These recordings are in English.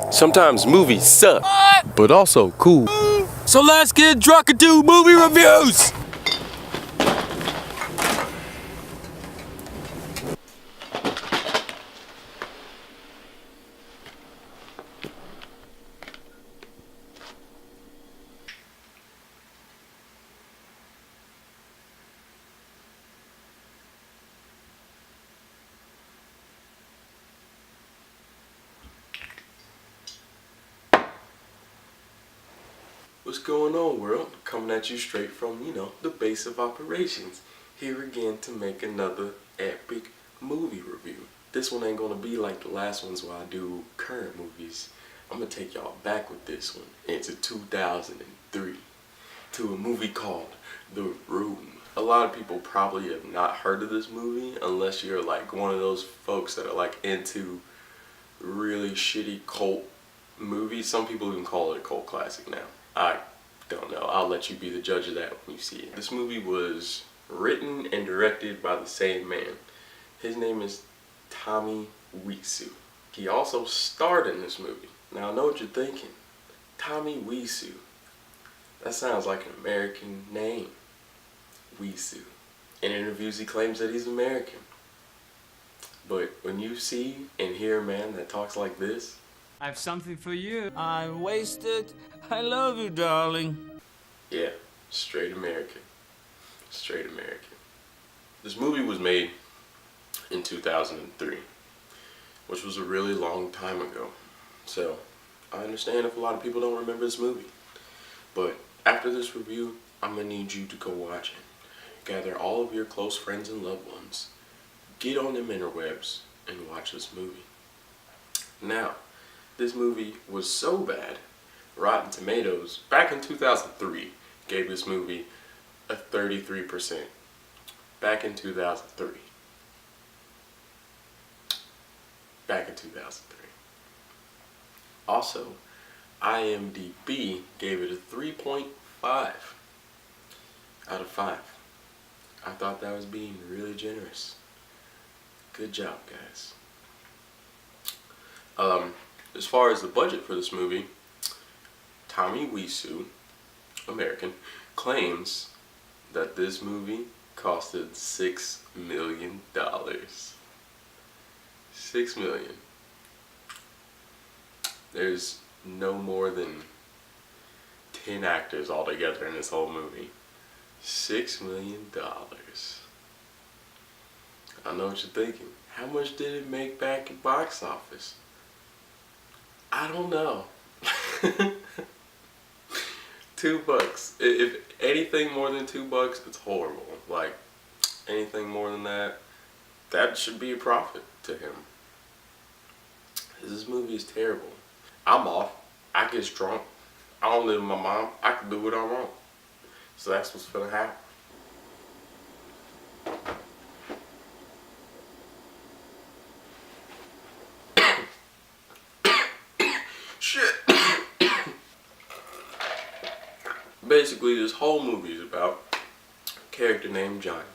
Sometimes movies suck, but also cool. So let's get drunk and do movie reviews! What's going on, world? Coming at you straight from, the base of operations. Here again to make another epic movie review. This one ain't gonna be like the last ones where I do current movies. I'm gonna take y'all back with this one into 2003 to a movie called The Room. A lot of people probably have not heard of this movie unless you're like one of those folks that are like into really shitty cult movies. Some people even call it a cult classic now. I don't know. I'll let you be the judge of that when you see it. This movie was written and directed by the same man. His name is Tommy Wiseau. He also starred in this movie. Now I know what you're thinking. Tommy Wiseau. That sounds like an American name. Wiseau. In interviews he claims that he's American. But when you see and hear a man that talks like this, I have something for you. I'm wasted. I love you, darling. yeah, straight American. Straight American. This movie was made in 2003, which was a really long time ago. So, I understand if a lot of people don't remember this movie. But after this review, I'm going to need you to go watch it. Gather all of your close friends and loved ones. Get on them interwebs and watch this movie. Now, this movie was so bad, Rotten Tomatoes, back in 2003, gave this movie a 33%. Back in 2003. Back in 2003. Also, IMDb gave it a 3.5 out of 5. I thought that was being really generous. Good job, guys. As far as the budget for this movie, Tommy Wiseau, American, claims that this movie costed $6 million. $6 million. There's no more than 10 actors altogether in this whole movie. $6 million. I know what you're thinking. How much did it make back at box office? I don't know. $2. If anything more than $2, it's horrible. Like, anything more than that, that should be a profit to him. This movie is terrible. I'm off. I get drunk. I don't live with my mom. I can do what I want. So that's what's gonna happen. Shit. Basically, this whole movie is about a character named Johnny.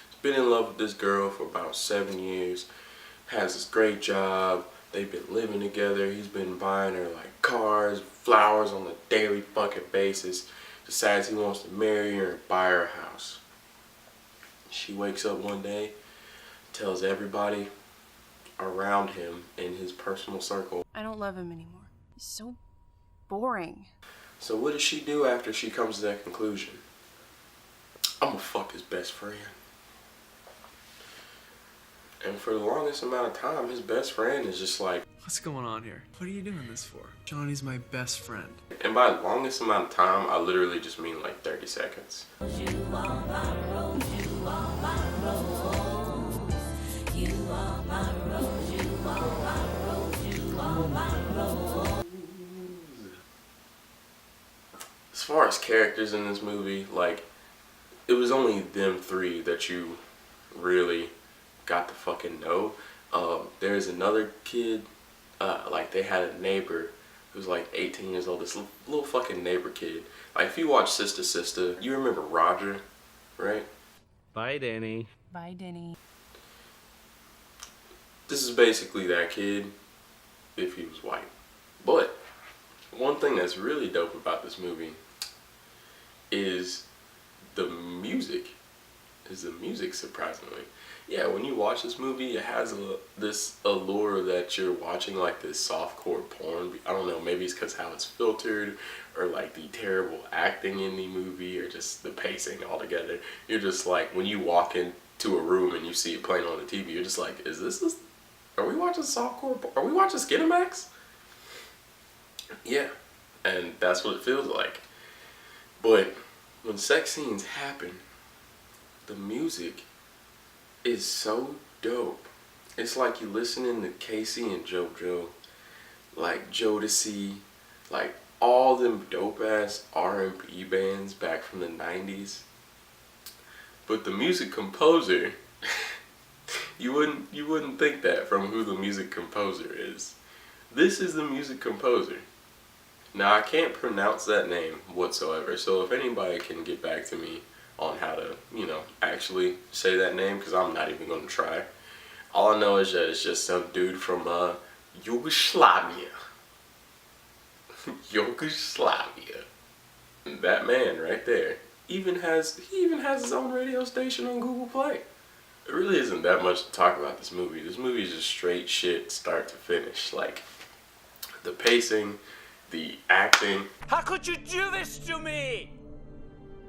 He's been in love with this girl for about 7 years. Has this great job. They've been living together. He's been buying her like cars, flowers on a daily fucking basis. Decides he wants to marry her and buy her a house. She wakes up one day, tells everybody around him in his personal circle, I don't love him anymore. He's so boring. So what does she do after she comes to that conclusion? I'm gonna fuck his best friend. And for the longest amount of time, his best friend is just like... What's going on here? What are you doing this for? Johnny's my best friend. And by the longest amount of time, I literally just mean like 30 seconds. As far as characters in this movie, like, it was only them three that you really got to fucking know. There's another kid, like they had a neighbor who's like 18 years old, this little fucking neighbor kid. Like if you watch Sister Sister, you remember Roger, right? Bye, Danny. Bye, Denny. This is basically that kid if he was white. But one thing that's really dope about this movie is the music. Surprisingly. Yeah, when you watch this movie, it has this allure that you're watching like this softcore porn. I don't know, maybe it's because how it's filtered, or like the terrible acting in the movie, or just the pacing altogether. You're just like, when you walk into a room and you see it playing on the TV, you're just like, are we watching softcore porn? Are we watching Skinamax? Yeah, and that's what it feels like. But when sex scenes happen, the music is so dope. It's like you listening to Casey and JoJo, like Jodeci, like all them dope ass R&B bands back from the 90s. But the music composer, you wouldn't think that from who the music composer is. This is the music composer. Now, I can't pronounce that name whatsoever, so if anybody can get back to me on how to, actually say that name, because I'm not even going to try. All I know is that it's just some dude from Yugoslavia. Yugoslavia. That man right there he even has his own radio station on Google Play. It really isn't that much to talk about this movie. This movie is just straight shit start to finish. Like, the pacing, the acting. How could you do this to me?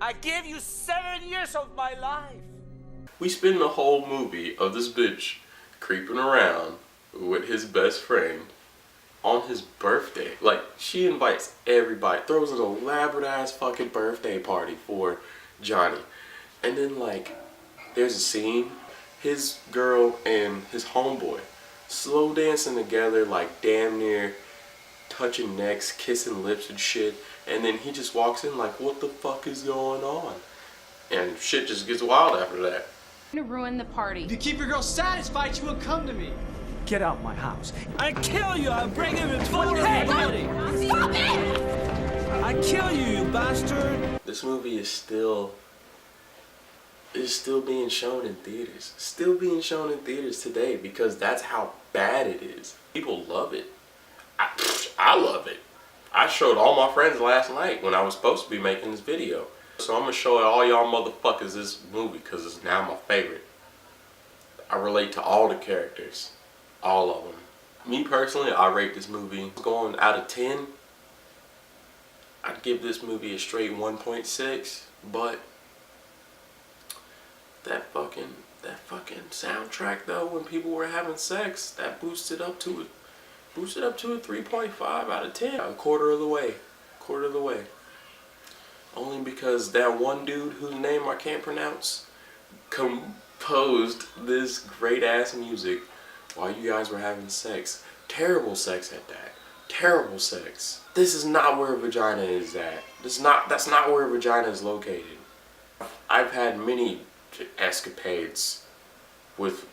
I gave you 7 years of my life. We spend the whole movie of this bitch creeping around with his best friend on his birthday. Like, she invites everybody, throws an elaborate ass fucking birthday party for Johnny. And then, like, there's a scene, his girl and his homeboy slow dancing together, like damn near touching necks, kissing lips and shit. And then he just walks in like, what the fuck is going on? And shit just gets wild after that. To ruin the party. If you keep your girl satisfied, she will come to me. Get out my house. I kill you. I'll bring him in full body. Stop it! I kill you, you bastard. This movie is still being shown in theaters. Still being shown in theaters today because that's how bad it is. People love it. I love it. I showed all my friends last night when I was supposed to be making this video. So I'm gonna show all y'all motherfuckers this movie because it's now my favorite. I relate to all the characters. All of them. Me personally, I rate this movie going out of 10. I'd give this movie a straight 1.6, but that fucking soundtrack though, when people were having sex, that boosted up to a 3.5 out of 10. A quarter of the way. Only because that one dude whose name I can't pronounce composed this great ass music while you guys were having sex. Terrible sex at that. Terrible sex. This is not where a vagina is at. That's not where a vagina is located. I've had many escapades with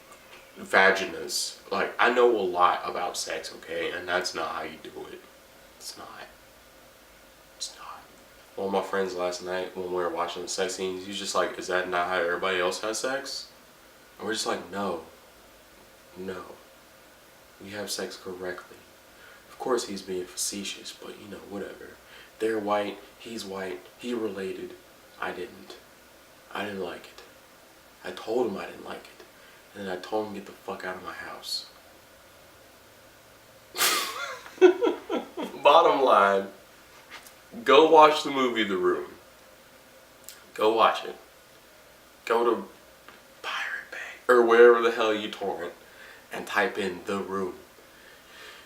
vaginas. Like, I know a lot about sex, okay? And that's not how you do it. It's not. One of my friends last night, when we were watching the sex scenes, he's just like, is that not how everybody else has sex? And we're just like, no. We have sex correctly. Of course he's being facetious, but whatever. They're white, he's white, he related. I didn't like it. I told him I didn't like it. And then I told him to get the fuck out of my house. Bottom line, go watch the movie The Room. Go watch it. Go to Pirate Bay or wherever the hell you torrent and type in The Room.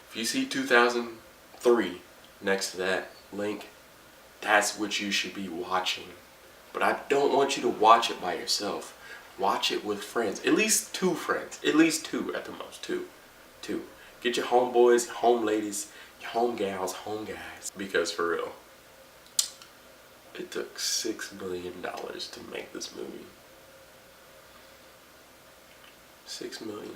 If you see 2003 next to that link, that's what you should be watching. But I don't want you to watch it by yourself. Watch it with friends. At least 2 friends. At least 2 at the most. 2. Get your homeboys, home ladies, your home gals, home guys. Because for real, it took $6 million to make this movie. $6 million.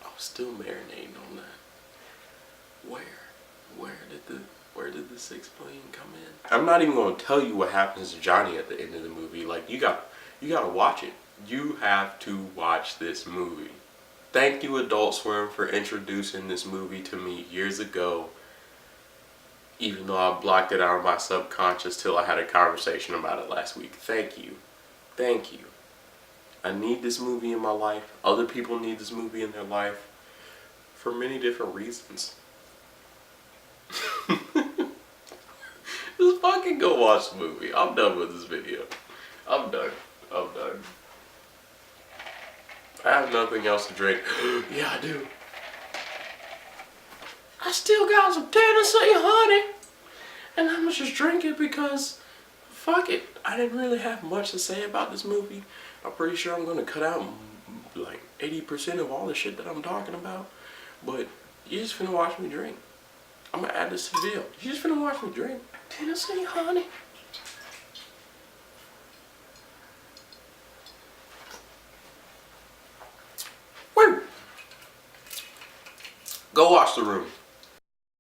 I was still marinating on that. Where did the $6 million come in? I'm not even going to tell you what happens to Johnny at the end of the movie. Like, you gotta watch it. You have to watch this movie. Thank you, Adult Swim, for introducing this movie to me years ago. Even though I blocked it out of my subconscious till I had a conversation about it last week. Thank you. Thank you. I need this movie in my life. Other people need this movie in their life for many different reasons. Just fucking go watch the movie. I'm done with this video. I'm done. I'm done. I have nothing else to drink. Yeah, I do. I still got some Tennessee honey. And I'm gonna just drink it because fuck it. I didn't really have much to say about this movie. I'm pretty sure I'm gonna cut out like 80% of all the shit that I'm talking about. But you just finna watch me drink. I'm gonna add this to the video. You just finna watch me drink Tennessee honey. Woo! Go watch The Room.